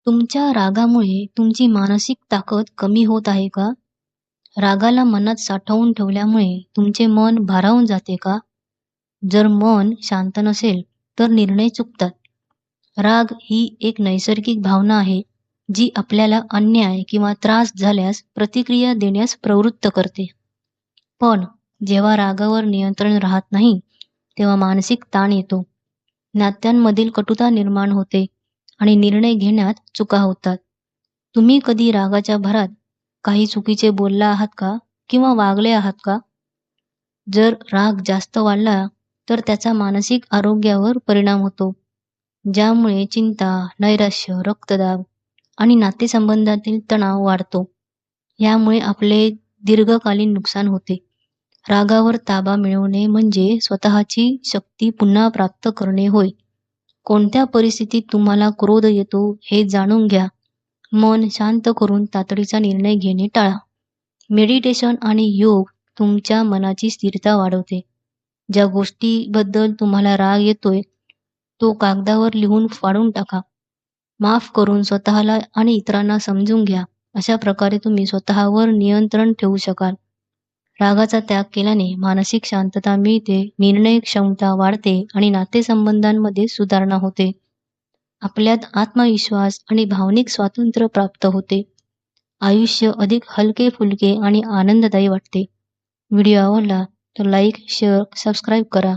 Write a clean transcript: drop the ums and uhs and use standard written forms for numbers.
तुमच्या रागामुळे तुमची मानसिक ताकद कमी होत आहे का? रागाला मनात साठवून ठेवल्यामुळे तुमचे मन भारावून जाते का? जर मन शांत नसेल तर निर्णय चुकतात. राग ही एक नैसर्गिक भावना आहे, जी आपल्याला अन्याय किंवा त्रास झाल्यास प्रतिक्रिया देण्यास प्रवृत्त करते. पण जेव्हा रागावर नियंत्रण राहत नाही, तेव्हा मानसिक ताण येतो. नात्यांमधील कटुता निर्माण होते आणि निर्णय घेण्यात चुका होतात. तुम्ही कधी रागाच्या भरात काही चुकीचे बोलला आहात का? किंवा वागले आहात का? जर राग जास्त वाढला तर त्याचा मानसिक आरोग्यावर परिणाम होतो, ज्यामुळे चिंता, नैराश्य, रक्तदाब आणि नातेसंबंधातील तणाव वाढतो. यामुळे आपले दीर्घकालीन नुकसान होते. रागावर ताबा मिळवणे म्हणजे स्वतःची शक्ती पुन्हा प्राप्त करणे होय. कोणत्या परिस्थितीत तुम्हाला क्रोध येतो हे जाणून घ्या. मन शांत करून तातडीचा निर्णय घेणे टाळा. मेडिटेशन आणि योग तुमच्या मनाची स्थिरता वाढवते. ज्या गोष्टीबद्दल तुम्हाला राग येतोय, तो कागदावर लिहून फाडून टाका. माफ करून स्वतःला आणि इतरांना समजून घ्या. अशा प्रकारे तुम्ही स्वतःवर नियंत्रण ठेवू शकाल. रागाचा त्याग केल्याने मानसिक शांतता मिळते, निर्णय क्षमता वाढते आणि नातेसंबंधांमध्ये सुधारणा होते. आपल्यात आत्मविश्वास आणि भावनिक स्वातंत्र्य प्राप्त होते. आयुष्य अधिक हलके फुलके आणि आनंददायी वाटते. व्हिडिओ आवडला तर लाईक, शेअर, सबस्क्राईब करा.